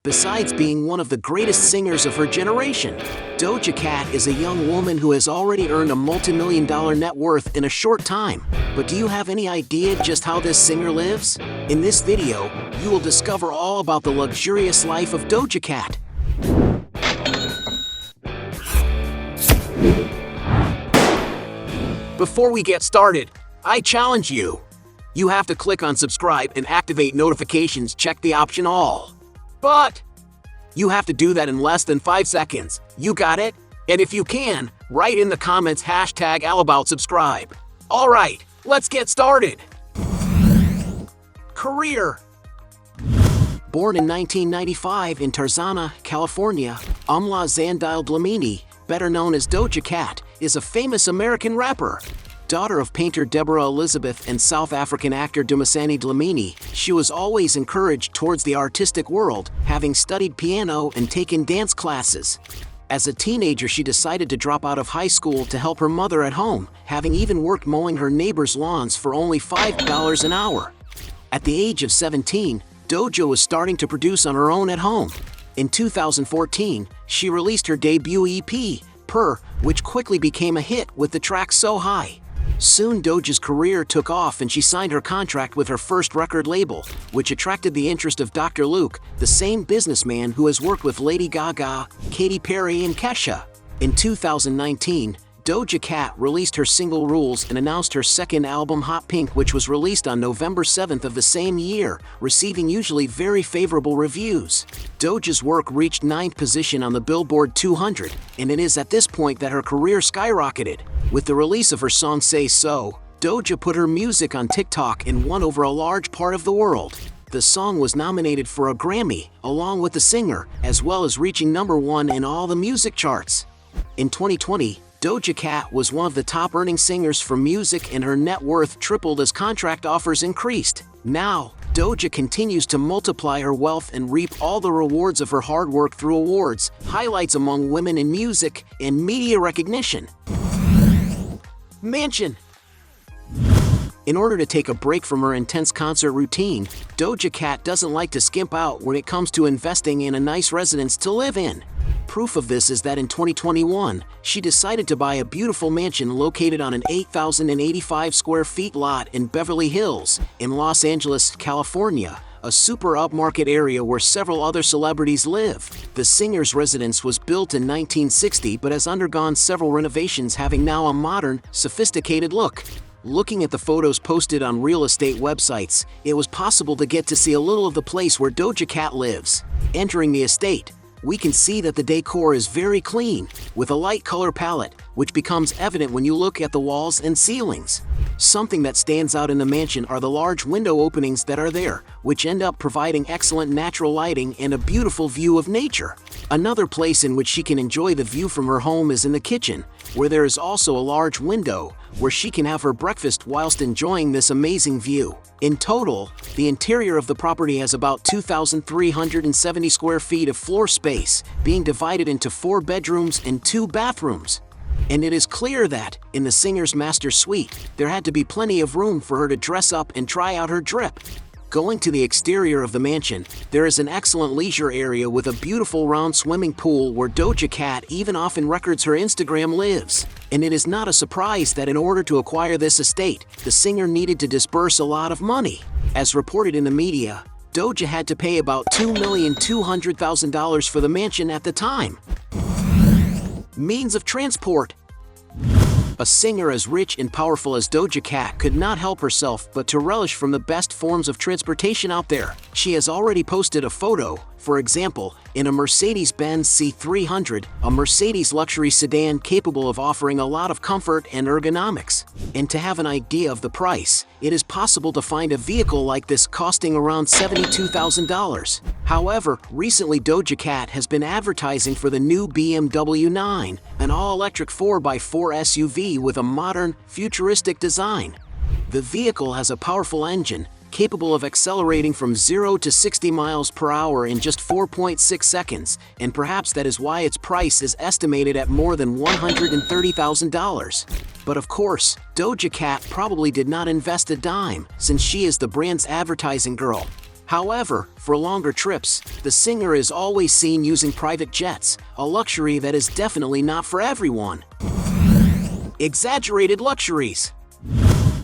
Besides being one of the greatest singers of her generation, Doja Cat is a young woman who has already earned a multi-million-dollar net worth in a short time. But do you have any idea just how this singer lives? In this video, you will discover all about the luxurious life of Doja Cat. Before we get started, I challenge you. You have to click on subscribe and activate notifications. Check the option all. But you have to do that in less than 5 seconds. You got it? And if you can, write in the comments #AllAboutSubscribe. Alright, let's get started. Career. Born in 1995 in Tarzana, California, Amla Zandile Dlamini, better known as Doja Cat, is a famous American rapper. Daughter of painter Deborah Elizabeth and South African actor Dumisani Dlamini, she was always encouraged towards the artistic world, having studied piano and taken dance classes. As a teenager, she decided to drop out of high school to help her mother at home, having even worked mowing her neighbors' lawns for only $5 an hour. At the age of 17, Doja was starting to produce on her own at home. In 2014, she released her debut EP, Purr, which quickly became a hit with the track So High. Soon Doja's career took off and she signed her contract with her first record label, which attracted the interest of Dr. Luke, the same businessman who has worked with Lady Gaga, Katy Perry, and Kesha. In 2019, Doja Cat released her single Rules and announced her second album Hot Pink, which was released on November 7th of the same year, receiving usually very favorable reviews. Doja's work reached 9th position on the Billboard 200, and it is at this point that her career skyrocketed. With the release of her song Say So, Doja put her music on TikTok and won over a large part of the world. The song was nominated for a Grammy, along with the singer, as well as reaching #1 in all the music charts. In 2020, Doja Cat was one of the top-earning singers for music, and her net worth tripled as contract offers increased. Now, Doja continues to multiply her wealth and reap all the rewards of her hard work through awards, highlights among women in music, and media recognition. Mansion. In order to take a break from her intense concert routine, Doja Cat doesn't like to skimp out when it comes to investing in a nice residence to live in. Proof of this is that in 2021, she decided to buy a beautiful mansion located on an 8,085 square feet lot in Beverly Hills, in Los Angeles, California, a super upmarket area where several other celebrities live. The singer's residence was built in 1960 but has undergone several renovations, having now a modern, sophisticated look. Looking at the photos posted on real estate websites, it was possible to get to see a little of the place where Doja Cat lives. Entering the estate, we can see that the decor is very clean, with a light color palette, which becomes evident when you look at the walls and ceilings. Something that stands out in the mansion are the large window openings that are there, which end up providing excellent natural lighting and a beautiful view of nature. Another place in which she can enjoy the view from her home is in the kitchen, where there is also a large window, where she can have her breakfast whilst enjoying this amazing view. In total, the interior of the property has about 2,370 square feet of floor space, being divided into 4 bedrooms and 2 bathrooms. And it is clear that, in the singer's master suite, there had to be plenty of room for her to dress up and try out her drip. Going to the exterior of the mansion, there is an excellent leisure area with a beautiful round swimming pool where Doja Cat even often records her Instagram lives. And it is not a surprise that in order to acquire this estate, the singer needed to disburse a lot of money. As reported in the media, Doja had to pay about $2,200,000 for the mansion at the time. Means of transport. A singer as rich and powerful as Doja Cat could not help herself but to relish from the best forms of transportation out there. She has already posted a photo, for example, in a Mercedes-Benz C300, a Mercedes luxury sedan capable of offering a lot of comfort and ergonomics. And to have an idea of the price, it is possible to find a vehicle like this costing around $72,000. However, recently Doja Cat has been advertising for the new BMW 9, an all-electric 4x4 SUV with a modern, futuristic design. The vehicle has a powerful engine, capable of accelerating from 0 to 60 miles per hour in just 4.6 seconds, and perhaps that is why its price is estimated at more than $130,000. But of course, Doja Cat probably did not invest a dime, since she is the brand's advertising girl. However, for longer trips, the singer is always seen using private jets, a luxury that is definitely not for everyone. Exaggerated luxuries.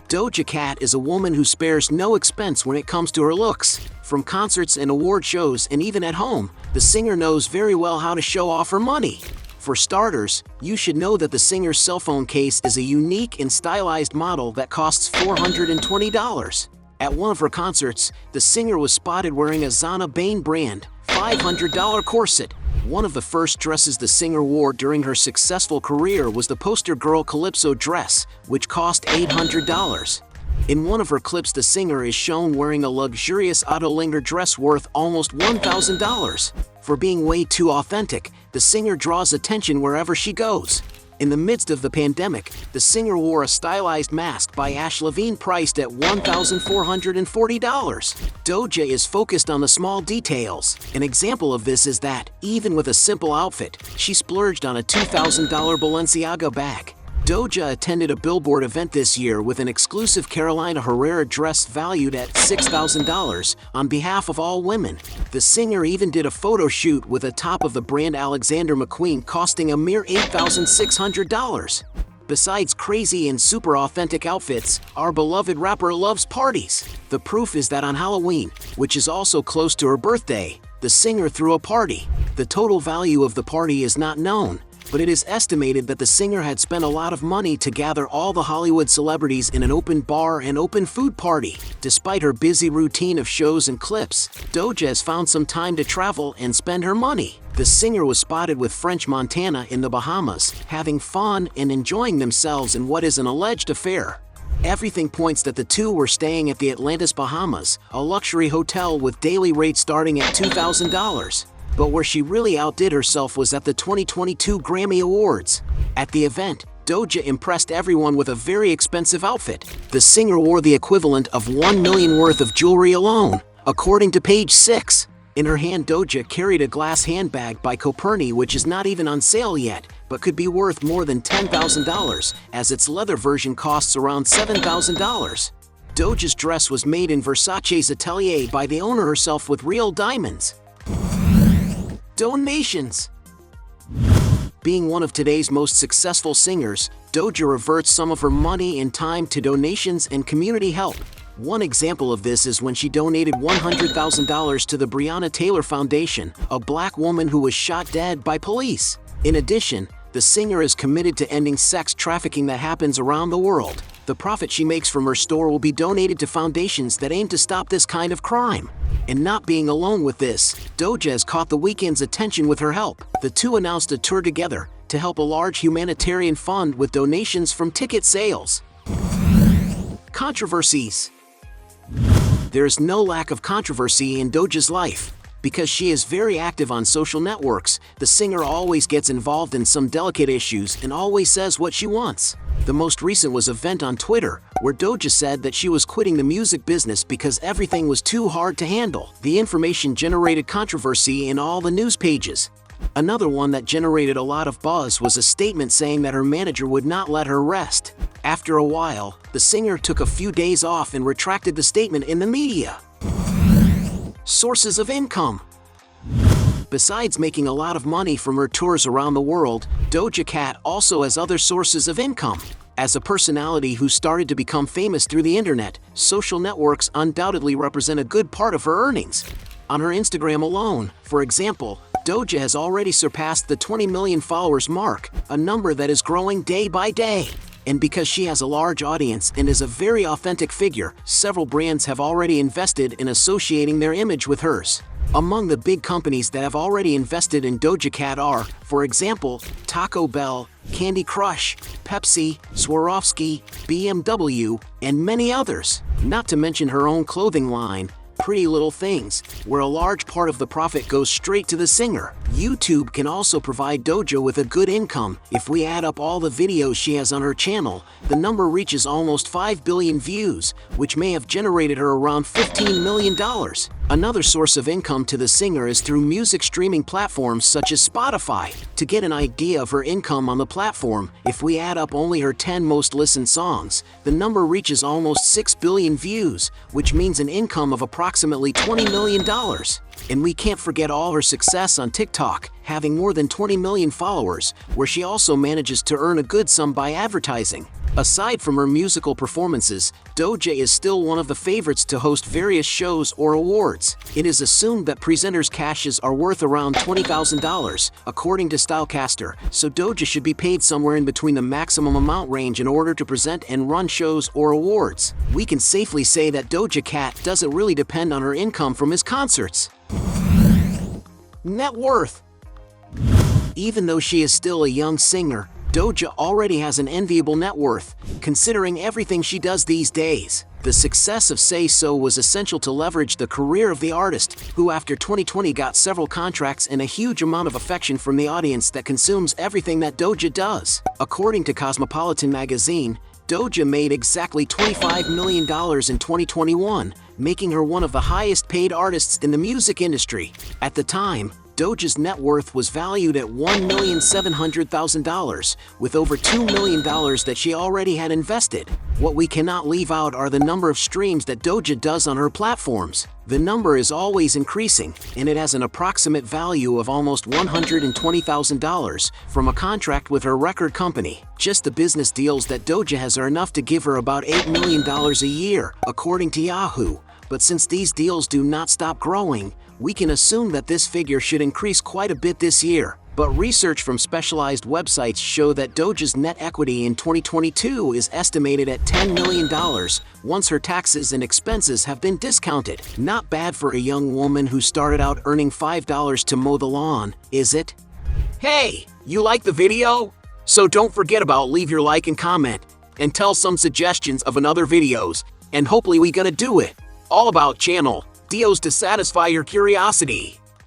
Doja Cat is a woman who spares no expense when it comes to her looks. From concerts and award shows and even at home, the singer knows very well how to show off her money. For starters, you should know that the singer's cell phone case is a unique and stylized model that costs $420. At one of her concerts, the singer was spotted wearing a Zana Bain brand $500 corset. One of the first dresses the singer wore during her successful career was the poster girl Calypso dress, which cost $800. In one of her clips, the singer is shown wearing a luxurious Autolinger dress worth almost $1,000. For being way too authentic, the singer draws attention wherever she goes. In the midst of the pandemic, the singer wore a stylized mask by Ash Levine priced at $1,440. Doja is focused on the small details. An example of this is that, even with a simple outfit, she splurged on a $2,000 Balenciaga bag. Doja attended a billboard event this year with an exclusive Carolina Herrera dress valued at $6,000 on behalf of all women. The singer even did a photo shoot with a top of the brand Alexander McQueen costing a mere $8,600. Besides crazy and super authentic outfits, our beloved rapper loves parties. The proof is that on Halloween, which is also close to her birthday, the singer threw a party. The total value of the party is not known, but it is estimated that the singer had spent a lot of money to gather all the Hollywood celebrities in an open bar and open food party. Despite her busy routine of shows and clips, Doja has found some time to travel and spend her money. The singer was spotted with French Montana in the Bahamas, having fun and enjoying themselves in what is an alleged affair. Everything points that the two were staying at the Atlantis Bahamas, a luxury hotel with daily rates starting at $2,000. But where she really outdid herself was at the 2022 Grammy Awards. At the event, Doja impressed everyone with a very expensive outfit. The singer wore the equivalent of $1 million worth of jewelry alone, according to Page 6. In her hand, Doja carried a glass handbag by Coperni which is not even on sale yet, but could be worth more than $10,000, as its leather version costs around $7,000. Doja's dress was made in Versace's atelier by the owner herself with real diamonds. Donations. Being one of today's most successful singers, Doja reverts some of her money and time to donations and community help. One example of this is when she donated $100,000 to the Breonna Taylor Foundation, a black woman who was shot dead by police. In addition, the singer is committed to ending sex trafficking that happens around the world. The profit she makes from her store will be donated to foundations that aim to stop this kind of crime. And not being alone with this, Doja has caught The Weeknd's attention with her help. The two announced a tour together to help a large humanitarian fund with donations from ticket sales. Controversies. There is no lack of controversy in Doja's life. Because she is very active on social networks, the singer always gets involved in some delicate issues and always says what she wants. The most recent was a vent on Twitter, where Doja said that she was quitting the music business because everything was too hard to handle. The information generated controversy in all the news pages. Another one that generated a lot of buzz was a statement saying that her manager would not let her rest. After a while, the singer took a few days off and retracted the statement in the media. Sources of income. Besides making a lot of money from her tours around the world, Doja Cat also has other sources of income. As a personality who started to become famous through the internet, social networks undoubtedly represent a good part of her earnings. On her Instagram alone, for example, Doja has already surpassed the 20 million followers mark, a number that is growing day by day. And because she has a large audience and is a very authentic figure, several brands have already invested in associating their image with hers. Among the big companies that have already invested in Doja Cat are, for example, Taco Bell, Candy Crush, Pepsi, Swarovski, BMW, and many others. Not to mention her own clothing line, Pretty Little Things, where a large part of the profit goes straight to the singer. YouTube can also provide Doja with a good income. If we add up all the videos she has on her channel, the number reaches almost 5 billion views, which may have generated her around $15 million. Another source of income to the singer is through music streaming platforms such as Spotify. To get an idea of her income on the platform, if we add up only her 10 most listened songs, the number reaches almost 6 billion views, which means an income of approximately approximately $20 million. And we can't forget all her success on TikTok, having more than 20 million followers, where she also manages to earn a good sum by advertising. Aside from her musical performances, Doja is still one of the favorites to host various shows or awards. It is assumed that presenters' cashes are worth around $20,000, according to Stylecaster, so Doja should be paid somewhere in between the maximum amount range in order to present and run shows or awards. We can safely say that Doja Cat doesn't really depend on her income from his concerts. Net worth. Even though she is still a young singer, Doja already has an enviable net worth, considering everything she does these days. The success of Say So was essential to leverage the career of the artist, who after 2020 got several contracts and a huge amount of affection from the audience that consumes everything that Doja does. According to Cosmopolitan magazine, Doja made exactly $25 million in 2021, making her one of the highest paid artists in the music industry. At the time, Doja's net worth was valued at $1,700,000, with over $2 million that she already had invested. What we cannot leave out are the number of streams that Doja does on her platforms. The number is always increasing, and it has an approximate value of almost $120,000 from a contract with her record company. Just the business deals that Doja has are enough to give her about $8 million a year, according to Yahoo. But since these deals do not stop growing, we can assume that this figure should increase quite a bit this year. But research from specialized websites show that Doja's net equity in 2022 is estimated at $10 million once her taxes and expenses have been discounted. Not bad for a young woman who started out earning $5 to mow the lawn, is it? Hey, you like the video? So don't forget about leave your like and comment, and tell some suggestions of another videos, and hopefully we gonna do it. All about channel Dios to satisfy your curiosity.